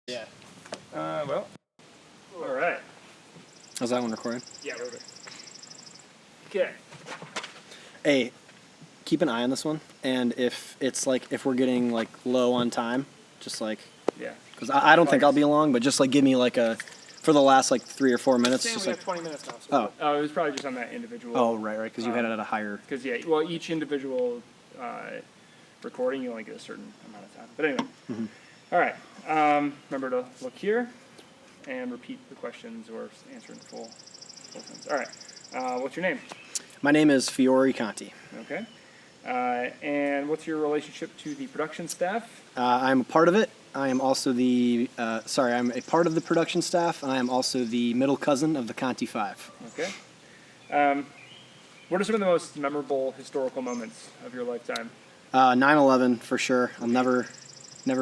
Yeah. Well. All right. How's that one recording? Yeah, we're good. Okay. Hey, keep an eye on this one, and if it's like if we're getting like low on time, just like Yeah. because I don't think I'll be long, but just like give me like a for the last like 3 or 4 minutes. Saying Just we like have 20 minutes now. Oh. Oh, it was probably just on that individual. Oh, right, because you had it at a higher. Because well, each individual recording you only get a certain amount of time. But anyway. Mm-hmm. All right. Remember to look here and repeat the questions or answer in full sentence. All right. What's your name? My name is Fiori Conti. Okay. And what's your relationship to the production staff? I'm a part of it. I am also the I'm a part of the production staff, and I am also the middle cousin of the Conti Five. Okay. What are some of the most memorable historical moments of your lifetime? 9/11 for sure. I'll never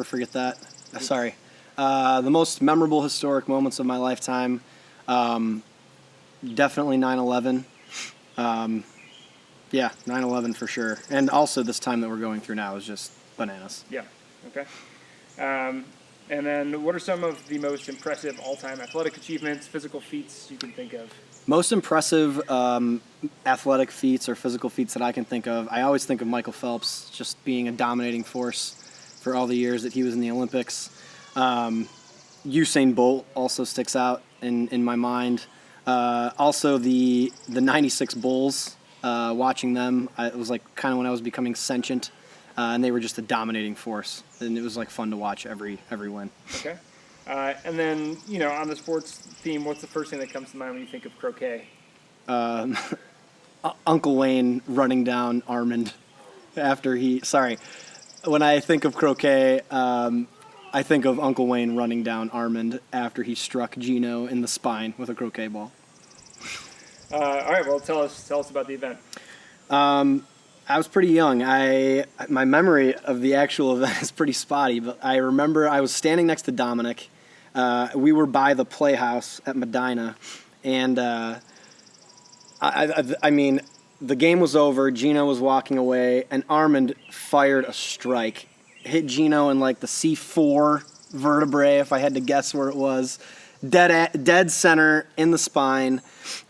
forget that. Sorry. The most memorable historic moments of my lifetime, definitely 9/11. Yeah, 9/11 for sure. And also this time that we're going through now is just bananas. Yeah. Okay. And then what are some of the most impressive all-time athletic achievements, physical feats you can think of? Most impressive athletic feats or physical feats that I can think of, I always think of Michael Phelps just being a dominating force for all the years that he was in the Olympics. Usain Bolt also sticks out in my mind. Also the 96 Bulls, watching them, it was like kind of when I was becoming sentient, and they were just a dominating force, and it was like fun to watch every win. Okay. And then, on the sports theme, what's the first thing that comes to mind when you think of croquet? Uncle Wayne running down Armand after when I think of croquet, I think of Uncle Wayne running down Armand after he struck Gino in the spine with a croquet ball. All right, well, tell us about the event. I was pretty young. My memory of the actual event is pretty spotty, but I remember I was standing next to Dominic. We were by the Playhouse at Medina, and I mean, the game was over. Gino was walking away, and Armand fired a strike, hit Gino in like the C4 vertebrae, if I had to guess where it was, dead center in the spine.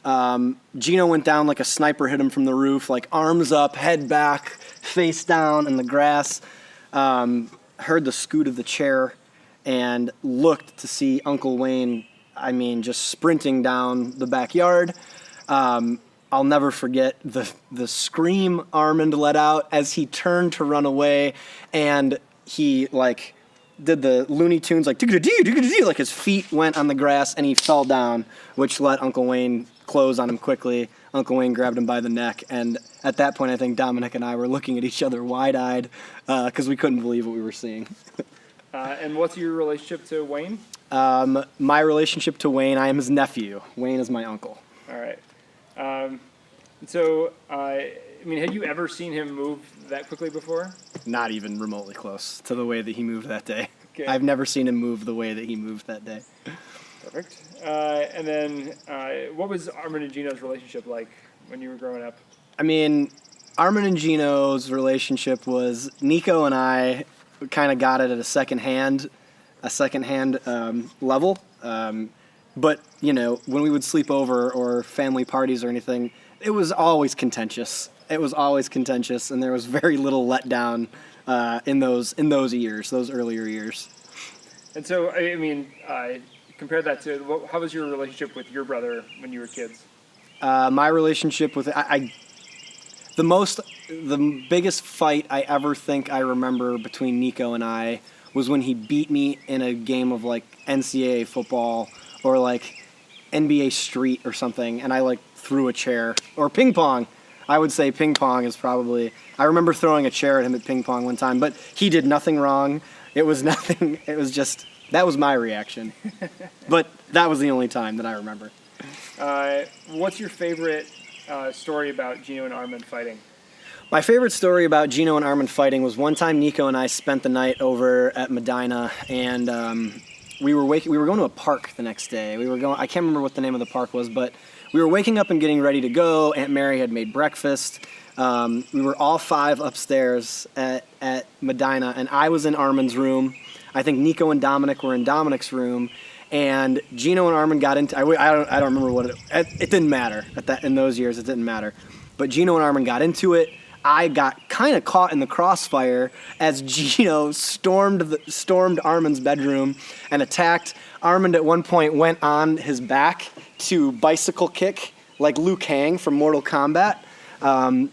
Gino went down like a sniper hit him from the roof, like arms up, head back, face down in the grass. Heard the scoot of the chair and looked to see Uncle Wayne, just sprinting down the backyard. I'll never forget the scream Armand let out as he turned to run away, and he did the Looney Tunes like his feet went on the grass and he fell down, which let Uncle Wayne close on him quickly. Uncle Wayne grabbed him by the neck, and at that point I think Dominic and I were looking at each other wide-eyed because we couldn't believe what we were seeing. And what's your relationship to Wayne? My relationship to Wayne, I am his nephew. Wayne is my uncle. All right. So, had you ever seen him move that quickly before? Not even remotely close to the way that he moved that day. Okay. I've never seen him move the way that he moved that day. Perfect. And then, what was Armand and Gino's relationship like when you were growing up? Armand and Gino's relationship was Nico and I kind of got it at a second-hand level. But, when we would sleep over or family parties or anything, it was always contentious. And there was very little letdown in those earlier years. And so, compare that to, how was your relationship with your brother when you were kids? My relationship with the biggest fight I ever think I remember between Nico and I was when he beat me in a game of NCAA football or NBA Street or something, and I threw a chair, or ping pong. I would say ping pong is probably. I remember throwing a chair at him at ping pong one time, but he did nothing wrong. It was nothing. It was just that was my reaction, but that was the only time that I remember. What's your favorite story about Gino and Armand fighting? My favorite story about Gino and Armand fighting was one time Nico and I spent the night over at Medina, and we were going to a park the next day. I can't remember what the name of the park was, but we were waking up and getting ready to go. Aunt Mary had made breakfast. We were all 5 upstairs at Medina, and I was in Armand's room. I think Nico and Dominic were in Dominic's room, and Gino and Armin got into. I don't remember what it didn't matter in those years. It didn't matter, but Gino and Armin got into it. I got kind of caught in the crossfire as Gino stormed Armin's bedroom and attacked. Armin at one point went on his back to bicycle kick like Liu Kang from Mortal Kombat.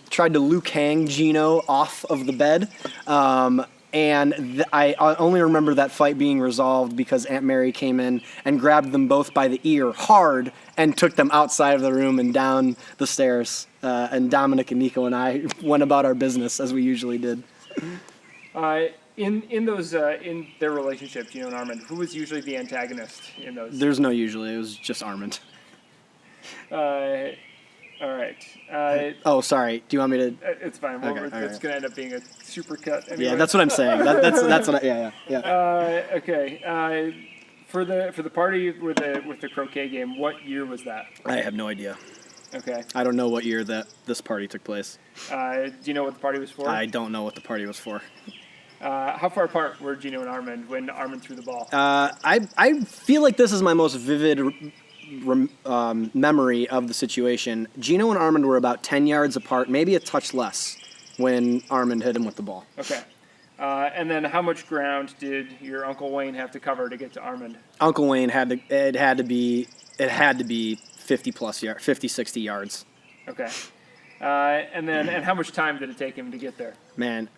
Tried to Liu Kang Gino off of the bed. I only remember that fight being resolved because Aunt Mary came in and grabbed them both by the ear hard and took them outside of the room and down the stairs. And Dominic and Nico and I went about our business as we usually did. In their relationship, Gino and Armin, who was usually the antagonist in those? There's no usually. It was just Armand. All right. Oh, sorry. Do you want me to? It's fine. Well, it's going to end up being a super cut. Anyway. Yeah, that's what I'm saying. That's what. Yeah. Okay. For the party with the croquet game, what year was that? I have no idea. Okay. I don't know what year that this party took place. Do you know what the party was for? I don't know what the party was for. How far apart were Gino and Armin when Armin threw the ball? I feel like this is my most vivid memory of the situation. Gino and Armand were about 10 yards apart, maybe a touch less, when Armand hit him with the ball. Okay. And then how much ground did your Uncle Wayne have to cover to get to Armand? Uncle Wayne had to be 50, 60 yards. Okay. And how much time did it take him to get there? Man,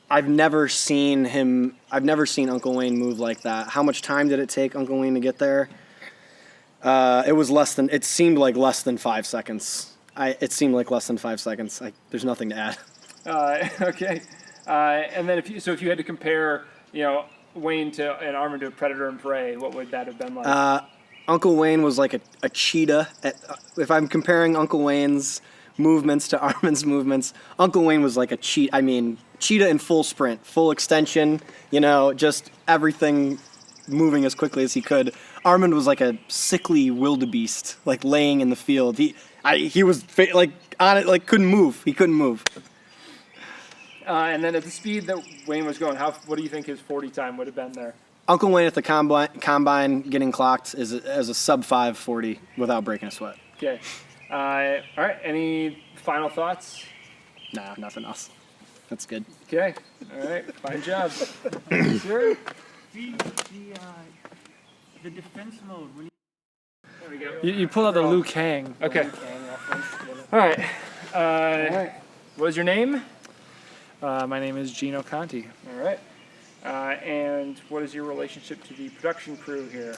I've never seen Uncle Wayne move like that. How much time did it take Uncle Wayne to get there? It seemed like less than 5 seconds. There's nothing to add. Okay. And then if you had to compare, Wayne and Armand to a predator and prey, what would that have been like? Uncle Wayne was like a cheetah. If I'm comparing Uncle Wayne's movements to Armand's movements, Uncle Wayne was like a cheetah. I mean, cheetah in full sprint, full extension, just everything moving as quickly as he could. Armand was like a sickly wildebeest, like laying in the field. He was like on it, like couldn't move. He couldn't move. And then at the speed that Wayne was going, what do you think his 40 time would have been there? Uncle Wayne at the combine getting clocked is as a sub 5:40 without breaking a sweat. Okay. All right. Any final thoughts? Nah, nothing else. That's good. Okay. All right. Fine job. Sure. The defense mode. When There we go. you pull out the Liu Kang. Okay. All right. What is your name? My name is Gino Conti. All right. And what is your relationship to the production crew here?